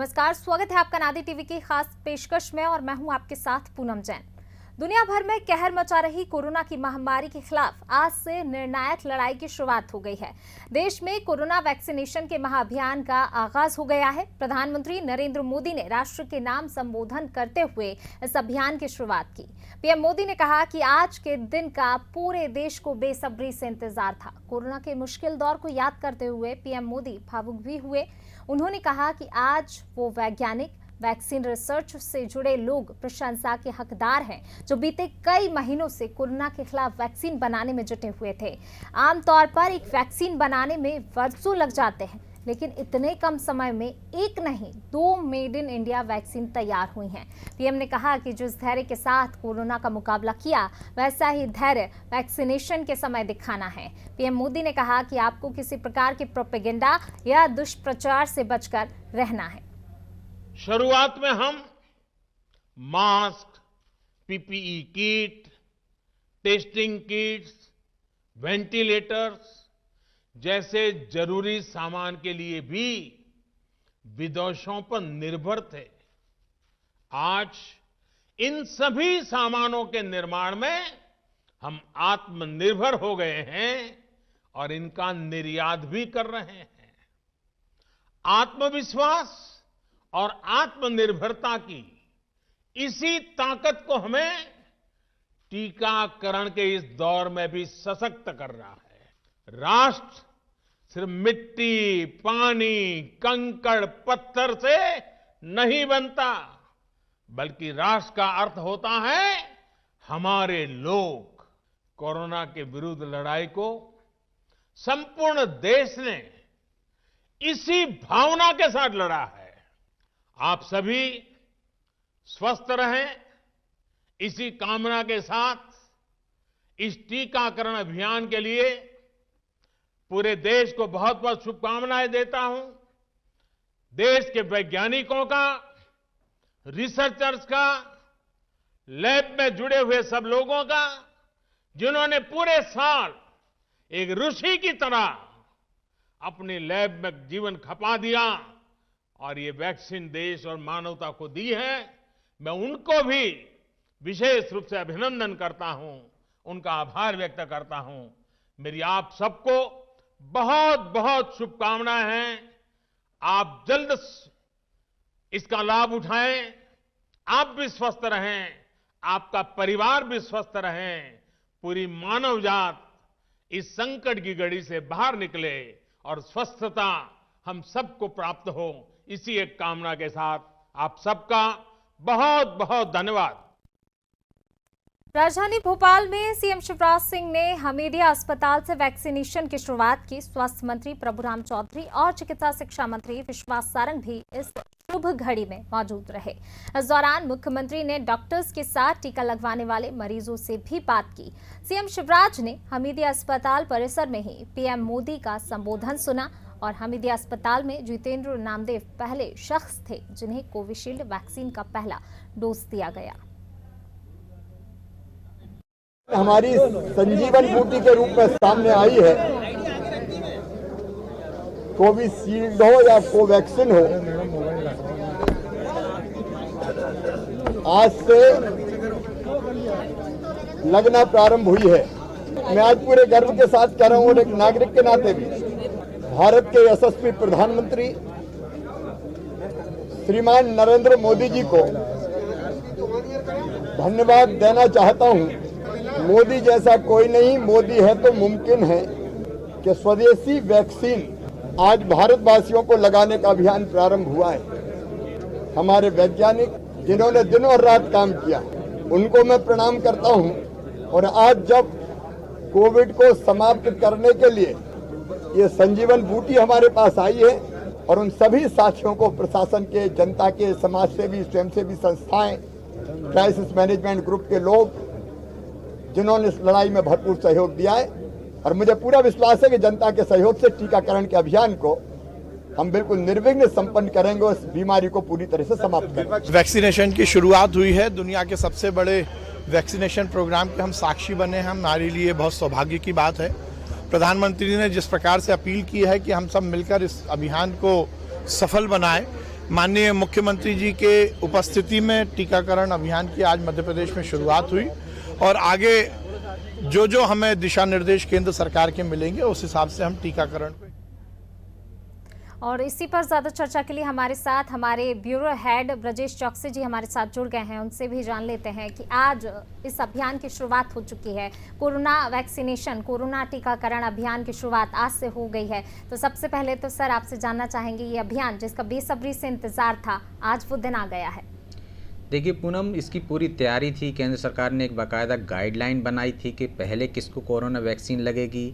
नमस्कार, स्वागत है आपका नादी टीवी की खास पेशकश में और मैं हूं आपके साथ पूनम जैन। दुनिया भर में कहर मचा रही कोरोना की महामारी के खिलाफ आज से निर्णायक लड़ाई की शुरुआत हो गई है। देश में कोरोना वैक्सीनेशन के महाअभियान का आगाज हो गया है। प्रधानमंत्री नरेंद्र मोदी ने राष्ट्र के नाम संबोधन करते हुए इस अभियान की शुरुआत की। पीएम मोदी ने कहा कि आज के दिन का पूरे देश को बेसब्री से इंतजार था। कोरोना के मुश्किल दौर को याद करते हुए पीएम मोदी भावुक भी हुए। उन्होंने कहा कि आज वो वैज्ञानिक, वैक्सीन रिसर्च से जुड़े लोग प्रशंसा के हकदार हैं जो बीते कई महीनों से कोरोना के खिलाफ वैक्सीन बनाने में जुटे हुए थे। आमतौर पर एक वैक्सीन बनाने में वर्षों लग जाते हैं, लेकिन इतने कम समय में एक नहीं 2 मेड इन इंडिया वैक्सीन तैयार हुई हैं। पीएम ने कहा कि जिस धैर्य के साथ कोरोना का मुकाबला किया, वैसा ही धैर्य वैक्सीनेशन के समय दिखाना है। पीएम मोदी ने कहा कि आपको किसी प्रकार के प्रोपेगेंडा या दुष्प्रचार से बचकर रहना है। शुरुआत में हम mask, PPE kit, testing kits, ventilators जैसे जरूरी सामान के लिए भी विदेशों पर निर्भर थे। आज इन सभी सामानों के निर्माण में हम आत्मनिर्भर हो गए हैं और इनका निर्यात भी कर रहे हैं। आत्मविश्वास और आत्मनिर्भरता की इसी ताकत को हमें टीकाकरण के इस दौर में भी सशक्त कर रहा है। राष्ट्र सिर्फ मिट्टी, पानी, कंकड़, पत्थर से नहीं बनता, बल्कि राष्ट्र का अर्थ होता है हमारे लोग। कोरोना के विरुद्ध लड़ाई को संपूर्ण देश ने इसी भावना के साथ लड़ा है। आप सभी स्वस्थ रहें, इसी कामना के साथ इस टीकाकरण अभियान के लिए पूरे देश को बहुत बहुत शुभकामनाएं देता हूं। देश के वैज्ञानिकों का, रिसर्चर्स का, लैब में जुड़े हुए सब लोगों का, जिन्होंने पूरे साल एक ऋषि की तरह अपनी लैब में जीवन खपा दिया और ये वैक्सीन देश और मानवता को दी है। मैं उनको भी विशेष रूप से अभिनंदन करता हूं, उनका आभार व्यक्त करता हूं। मेरी आप सबको बहुत बहुत शुभकामनाएं हैं। आप जल्द इसका लाभ उठाएं, आप भी स्वस्थ रहें, आपका परिवार भी स्वस्थ रहें, पूरी मानव जात इस संकट की घड़ी से बाहर निकले और स्वस्थता हम सबको प्राप्त हो। इसी एक कामना के साथ आप सबका बहुत बहुत धन्यवाद। राजधानी भोपाल में सीएम शिवराज सिंह ने हमीदिया अस्पताल से वैक्सीनेशन की शुरुआत की। स्वास्थ्य मंत्री प्रभुराम चौधरी और चिकित्सा शिक्षा मंत्री विश्वास सारंग भी इस शुभ घड़ी में मौजूद रहे। इस दौरान मुख्यमंत्री ने डॉक्टर्स के साथ टीका लगवाने वाले मरीजों से भी बात की। सीएम शिवराज ने हमीदिया अस्पताल परिसर में ही पीएम मोदी का संबोधन सुना और हमीदिया अस्पताल में जितेंद्र नामदेव पहले शख्स थे जिन्हें कोविशील्ड वैक्सीन का पहला डोज दिया गया। हमारी संजीवन बूटी के रूप में सामने आई है। कोविशील्ड हो या कोवैक्सीन हो, आज से लगना प्रारंभ हुई है। मैं आज पूरे गर्व के साथ कह रहा हूं और एक नागरिक के नाते भी भारत के यशस्वी प्रधानमंत्री श्रीमान नरेंद्र मोदी जी को धन्यवाद देना चाहता हूं। मोदी जैसा कोई नहीं, मोदी है तो मुमकिन है कि स्वदेशी वैक्सीन आज भारतवासियों को लगाने का अभियान प्रारंभ हुआ है। हमारे वैज्ञानिक जिन्होंने दिन और रात काम किया, उनको मैं प्रणाम करता हूं। और आज जब कोविड को समाप्त करने के लिए ये संजीवन बूटी हमारे पास आई है और उन सभी साथियों को प्रशासन के, जनता के, समाजसेवी, स्वयंसेवी संस्थाएं, क्राइसिस मैनेजमेंट ग्रुप के लोग जिन्होंने इस लड़ाई में भरपूर सहयोग दिया है, और मुझे पूरा विश्वास है कि जनता के सहयोग से टीकाकरण के अभियान को हम बिल्कुल निर्विघ्न संपन्न करेंगे और इस बीमारी को पूरी तरह से समाप्त करेंगे। वैक्सीनेशन की शुरुआत हुई है। दुनिया के सबसे बड़े वैक्सीनेशन प्रोग्राम के हम साक्षी बने हैं। हमारे लिए बहुत सौभाग्य की बात है। प्रधानमंत्री ने जिस प्रकार से अपील की है कि हम सब मिलकर इस अभियान को सफल बनाएं, माननीय मुख्यमंत्री जी के उपस्थिति में टीकाकरण अभियान की आज मध्य प्रदेश में शुरुआत हुई और आगे जो जो हमें दिशा निर्देश केंद्र सरकार के मिलेंगे उस हिसाब से हम टीकाकरण पे। और इसी पर ज्यादा चर्चा के लिए हमारे साथ हमारे ब्यूरो हेड ब्रजेश चौकसी जी हमारे साथ जुड़ गए हैं। उनसे भी जान लेते हैं कि आज इस अभियान की शुरुआत हो चुकी है। कोरोना वैक्सीनेशन, कोरोना टीकाकरण अभियान की शुरुआत आज से हो गई है। तो सबसे पहले तो सर आपसे जानना चाहेंगे, ये अभियान जिसका बेसब्री से इंतजार था, आज वो दिन आ गया है। देखिए पूनम, इसकी पूरी तैयारी थी। केंद्र सरकार ने एक बाकायदा गाइडलाइन बनाई थी कि पहले किसको कोरोना वैक्सीन लगेगी,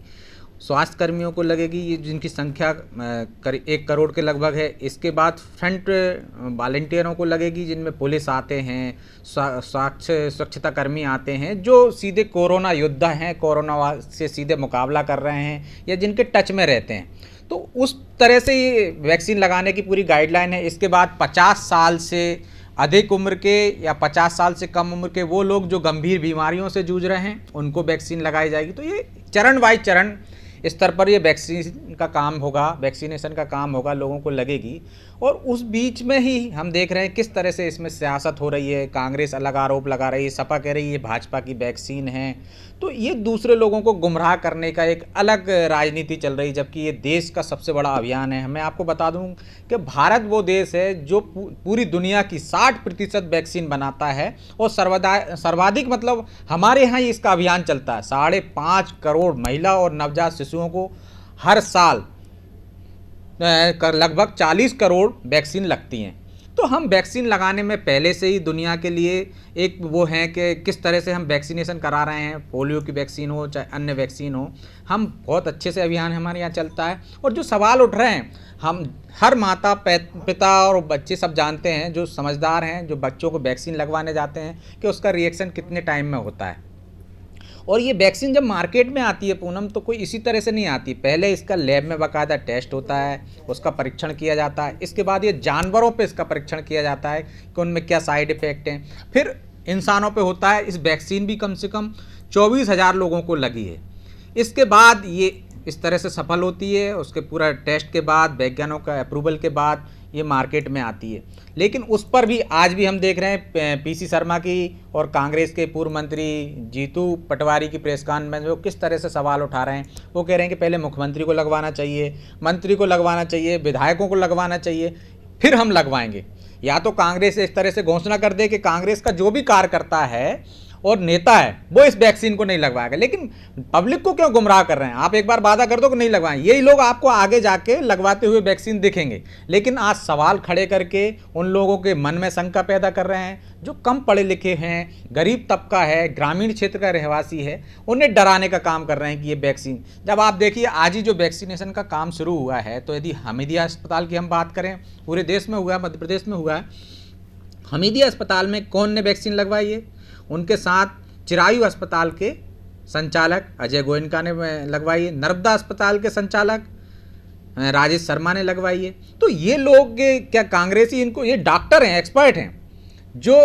स्वास्थ्य कर्मियों को लगेगी, ये जिनकी संख्या 1 करोड़ के लगभग है। इसके बाद फ्रंट वॉलंटियरों को लगेगी, जिनमें पुलिस आते हैं, स्वच्छता कर्मी आते हैं, जो सीधे कोरोना योद्धा हैं, कोरोना से सीधे मुकाबला कर रहे हैं या जिनके टच में रहते हैं। तो उस तरह से ये वैक्सीन लगाने की पूरी गाइडलाइन है। इसके बाद 50 साल से अधिक उम्र के या 50 साल से कम उम्र के वो लोग जो गंभीर बीमारियों से जूझ रहे हैं उनको वैक्सीन लगाई जाएगी। तो ये चरण बाई चरण स्तर पर ये वैक्सीन का काम होगा, वैक्सीनेशन का काम होगा, लोगों को लगेगी। और उस बीच में ही हम देख रहे हैं किस तरह से इसमें सियासत हो रही है। कांग्रेस अलग आरोप लगा रही है, सपा कह रही है भाजपा की वैक्सीन है। तो ये दूसरे लोगों को गुमराह करने का एक अलग राजनीति चल रही है, जबकि ये देश का सबसे बड़ा अभियान है। मैं आपको बता दूं कि भारत वो देश है जो पूरी दुनिया की 60% वैक्सीन बनाता है और सर्वाधिक मतलब हमारे यहाँ ही इसका अभियान चलता है। 5.5 करोड़ महिला और नवजात शिशुओं को हर साल लगभग 40 करोड़ वैक्सीन लगती हैं। तो हम वैक्सीन लगाने में पहले से ही दुनिया के लिए एक वो हैं कि किस तरह से हम वैक्सीनेशन करा रहे हैं। पोलियो की वैक्सीन हो चाहे अन्य वैक्सीन हो, हम बहुत अच्छे से अभियान हमारे यहाँ चलता है। और जो सवाल उठ रहे हैं, हम हर माता पिता और बच्चे सब जानते हैं, जो समझदार हैं, जो बच्चों को वैक्सीन लगवाने जाते हैं, कि उसका रिएक्शन कितने टाइम में होता है। और ये वैक्सीन जब मार्केट में आती है पूनम, तो कोई इसी तरह से नहीं आती। पहले इसका लैब में बाकायदा टेस्ट होता है, उसका परीक्षण किया जाता है। इसके बाद ये जानवरों पे इसका परीक्षण किया जाता है कि उनमें क्या साइड इफ़ेक्ट हैं। फिर इंसानों पे होता है। इस वैक्सीन भी कम से कम 24,000 लोगों को लगी है। इसके बाद ये इस तरह से सफल होती है। उसके पूरा टेस्ट के बाद, वैज्ञानिकों का अप्रूवल के बाद ये मार्केट में आती है। लेकिन उस पर भी आज भी हम देख रहे हैं पीसी शर्मा की और कांग्रेस के पूर्व मंत्री जीतू पटवारी की प्रेस कॉन्फ्रेंस में वो किस तरह से सवाल उठा रहे हैं। वो कह रहे हैं कि पहले मुख्यमंत्री को लगवाना चाहिए, मंत्री को लगवाना चाहिए, विधायकों को लगवाना चाहिए, फिर हम लगवाएंगे। या तो कांग्रेस इस तरह से घोषणा कर दे कि कांग्रेस का जो भी कार्यकर्ता है और नेता है वो इस वैक्सीन को नहीं लगवाएगा। लेकिन पब्लिक को क्यों गुमराह कर रहे हैं? आप एक बार वादा कर दो कि नहीं लगवाएं, यही लोग आपको आगे जाके लगवाते हुए वैक्सीन दिखेंगे। लेकिन आज सवाल खड़े करके उन लोगों के मन में शंका पैदा कर रहे हैं जो कम पढ़े लिखे हैं, गरीब तबका है, ग्रामीण क्षेत्र का रहवासी है, उन्हें डराने का काम कर रहे हैं कि ये वैक्सीन। जब आप देखिए आज ही जो वैक्सीनेशन का काम शुरू हुआ है, तो यदि हमीदिया अस्पताल की हम बात करें, पूरे देश में हुआ है, मध्य प्रदेश में हुआ है। हमीदिया अस्पताल में कौन ने वैक्सीन लगवाई है? उनके साथ चिरायु अस्पताल के संचालक अजय गोयनका ने लगवाई है, नर्मदा अस्पताल के संचालक राजेश शर्मा ने लगवाई है। तो ये लोग क्या कांग्रेसी, इनको ये डॉक्टर हैं, एक्सपर्ट हैं, जो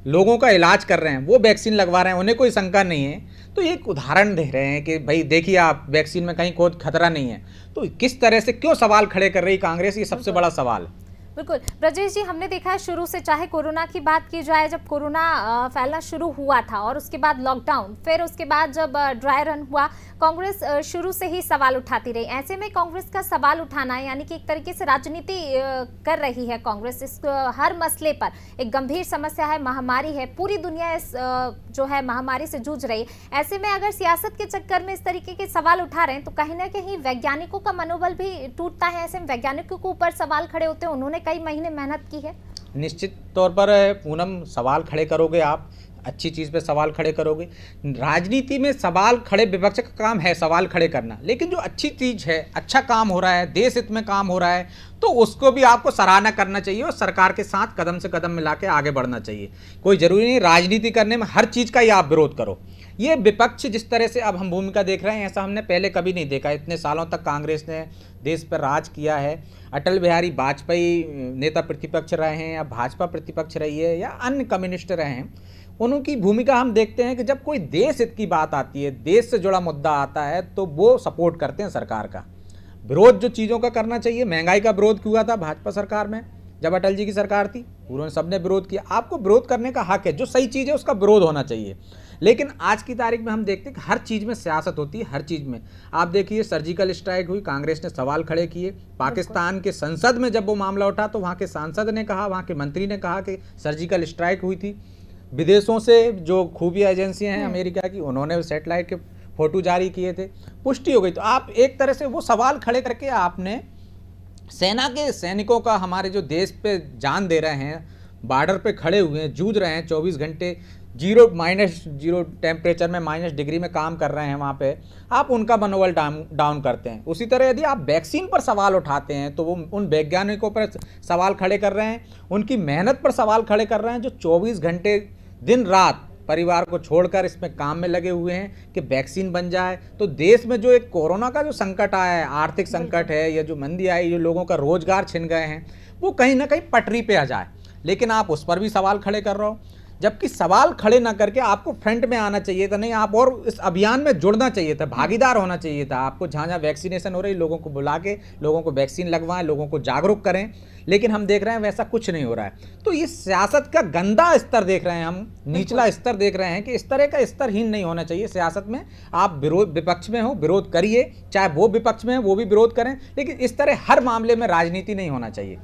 लोगों का इलाज कर रहे हैं, वो वैक्सीन लगवा रहे हैं, उन्हें कोई शंका नहीं है। तो ये एक उदाहरण दे रहे हैं कि भाई देखिए आप, वैक्सीन में कहीं कोई खतरा नहीं है। तो किस तरह से क्यों सवाल खड़े कर रही कांग्रेस, ये सबसे बड़ा सवाल है। बिल्कुल ब्रजेश जी, हमने देखा है शुरू से, चाहे कोरोना की बात की जाए, जब कोरोना फैलना शुरू हुआ था और उसके बाद लॉकडाउन, फिर उसके बाद जब ड्राई रन हुआ, कांग्रेस शुरू से ही सवाल उठाती रही। ऐसे में कांग्रेस का सवाल उठाना है, यानी कि एक तरीके से राजनीति कर रही है कांग्रेस। इस हर मसले पर एक गंभीर समस्या है, महामारी है, पूरी दुनिया इस जो है महामारी से जूझ रही है। ऐसे में अगर सियासत के चक्कर में इस तरीके के सवाल उठा रहे हैं, तो कहीं ना कहीं वैज्ञानिकों का मनोबल भी टूटता है। ऐसे में वैज्ञानिकों के ऊपर सवाल खड़े होते हैं, उन्होंने कई महीने मेहनत की है। निश्चित तौर पर पूनम, सवाल खड़े करोगे आप, अच्छी चीज़ पे सवाल खड़े करोगे। राजनीति में सवाल खड़े, विपक्ष का काम है सवाल खड़े करना, लेकिन जो अच्छी चीज़ है, अच्छा काम हो रहा है, देश हित में काम हो रहा है, तो उसको भी आपको सराहना करना चाहिए और सरकार के साथ कदम से कदम मिला के आगे बढ़ना चाहिए। कोई ज़रूरी नहीं राजनीति करने में हर चीज़ का ही आप विरोध करो। ये विपक्ष जिस तरह से अब हम भूमिका देख रहे हैं, ऐसा हमने पहले कभी नहीं देखा। इतने सालों तक कांग्रेस ने देश पर राज किया है। अटल बिहारी वाजपेयी नेता प्रतिपक्ष रहे हैं, या भाजपा प्रतिपक्ष रही है, या अन्य कम्युनिस्ट रहे हैं, उनकी भूमिका हम देखते हैं कि जब कोई देश हित की बात आती है, देश से जुड़ा मुद्दा आता है, तो वो सपोर्ट करते हैं सरकार का। विरोध जो चीज़ों का करना चाहिए, महंगाई का विरोध हुआ था भाजपा सरकार में, जब अटल जी की सरकार थी पूरे सबने विरोध किया। आपको विरोध करने का हक है, जो सही चीज़ है उसका विरोध होना चाहिए। लेकिन आज की तारीख में हम देखते हैं कि हर चीज़ में सियासत होती है, हर चीज़ में। आप देखिए सर्जिकल स्ट्राइक हुई, कांग्रेस ने सवाल खड़े किए। पाकिस्तान के संसद में जब वो मामला उठा तो वहाँ के सांसद ने कहा, वहाँ के मंत्री ने कहा कि सर्जिकल स्ट्राइक हुई थी। विदेशों से जो खुफिया एजेंसियाँ हैं अमेरिका की, उन्होंने सैटेलाइट के फोटो जारी किए थे, पुष्टि हो गई। तो आप एक तरह से वो सवाल खड़े करके आपने सेना के सैनिकों का, हमारे जो देश पे जान दे रहे हैं, बॉर्डर पे खड़े हुए हैं, जूझ रहे हैं 24 घंटे, -0 टेम्परेचर में -डिग्री में काम कर रहे हैं वहाँ पे, आप उनका मनोबल डाउन करते हैं। उसी तरह यदि आप वैक्सीन पर सवाल उठाते हैं तो वो उन वैज्ञानिकों पर सवाल खड़े कर रहे हैं, उनकी मेहनत पर सवाल खड़े कर रहे हैं, जो 24 घंटे दिन रात परिवार को छोड़कर इसमें काम में लगे हुए हैं कि वैक्सीन बन जाए। तो देश में जो एक कोरोना का जो संकट आया है, आर्थिक संकट है, या जो मंदी आई, जो लोगों का रोजगार छिन गए हैं, वो कहीं ना कहीं पटरी पे आ जाए। लेकिन आप उस पर भी सवाल खड़े कर रहे हो, जबकि सवाल खड़े ना करके आपको फ्रंट में आना चाहिए था। नहीं, आप और इस अभियान में जुड़ना चाहिए था, भागीदार होना चाहिए था। आपको जहाँ जहाँ वैक्सीनेशन हो रही, लोगों को बुला के लोगों को वैक्सीन लगवाएं, लोगों को जागरूक करें। लेकिन हम देख रहे हैं वैसा कुछ नहीं हो रहा है। तो ये सियासत का गंदा स्तर देख रहे हैं हम, निचला स्तर देख रहे हैं कि इस तरह का स्तरहीन नहीं होना चाहिए सियासत में। आप विपक्ष में हो, विरोध करिए, चाहे वो विपक्ष में है वो भी विरोध करें, लेकिन इस तरह हर मामले में राजनीति नहीं होना चाहिए।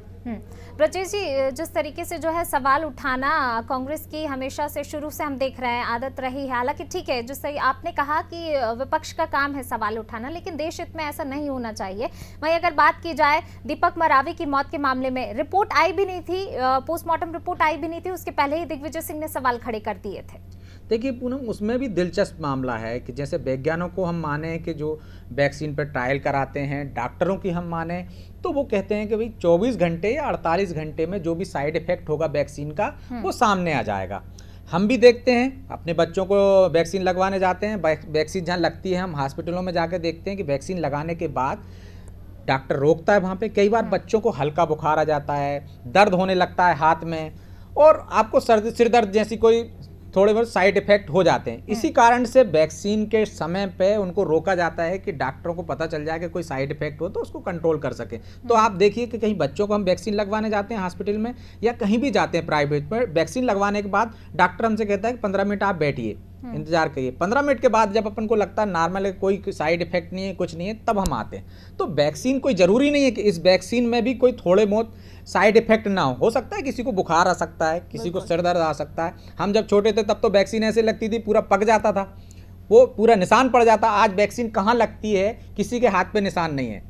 ब्रजेश जी, जिस तरीके से जो है सवाल उठाना कांग्रेस की हमेशा से शुरू से हम देख रहे हैं आदत रही है। हालांकि ठीक है, जिस तरह आपने कहा कि विपक्ष का काम है सवाल उठाना, लेकिन देश हित में ऐसा नहीं होना चाहिए। वहीं अगर बात की जाए दीपक मरावी की मौत के मामले में, रिपोर्ट आई भी नहीं थी, पोस्टमार्टम रिपोर्ट आई भी नहीं थी, उसके पहले ही दिग्विजय सिंह ने सवाल खड़े कर दिए थे। देखिए पूनम, उसमें भी दिलचस्प मामला है कि जैसे वैज्ञानिकों को हम माने कि जो वैक्सीन पर ट्रायल कराते हैं, डॉक्टरों की हम माने तो वो कहते हैं कि भाई 24 घंटे या 48 घंटे में जो भी साइड इफेक्ट होगा वैक्सीन का वो सामने आ जाएगा। हम भी देखते हैं, अपने बच्चों को वैक्सीन लगवाने जाते हैं, वैक्सीन जहाँ लगती है हम हॉस्पिटलों में जाकर देखते हैं कि वैक्सीन लगाने के बाद डॉक्टर रोकता है वहाँ पे। कई बार बच्चों को हल्का बुखार आ जाता है, दर्द होने लगता है हाथ में, और आपको सिर दर्द जैसी कोई थोड़े बहुत साइड इफेक्ट हो जाते हैं। इसी कारण से वैक्सीन के समय पे उनको रोका जाता है कि डॉक्टरों को पता चल जाए कि कोई साइड इफेक्ट हो तो उसको कंट्रोल कर सके। तो आप देखिए कि कहीं बच्चों को हम वैक्सीन लगवाने जाते हैं हॉस्पिटल में या कहीं भी जाते हैं प्राइवेट में, वैक्सीन लगवाने के बाद डॉक्टर हमसे कहता है कि 15 मिनट आप बैठिए, इंतजार करिए। 15 मिनट के बाद जब अपन को लगता है नॉर्मल है, कोई साइड इफेक्ट नहीं है, कुछ नहीं है, तब हम आते हैं। तो वैक्सीन कोई ज़रूरी नहीं है कि इस वैक्सीन में भी कोई थोड़े बहुत साइड इफेक्ट ना हो सकता है, किसी को बुखार आ सकता है, किसी को सिर दर्द आ सकता है। हम जब छोटे थे तब तो वैक्सीन ऐसे लगती थी पूरा पक जाता था, वो पूरा निशान पड़ जाता। आज वैक्सीन कहाँ लगती है किसी के हाथ पे निशान नहीं है।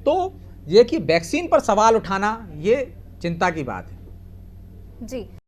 तो ये कि वैक्सीन पर सवाल उठाना ये चिंता की बात है। जी।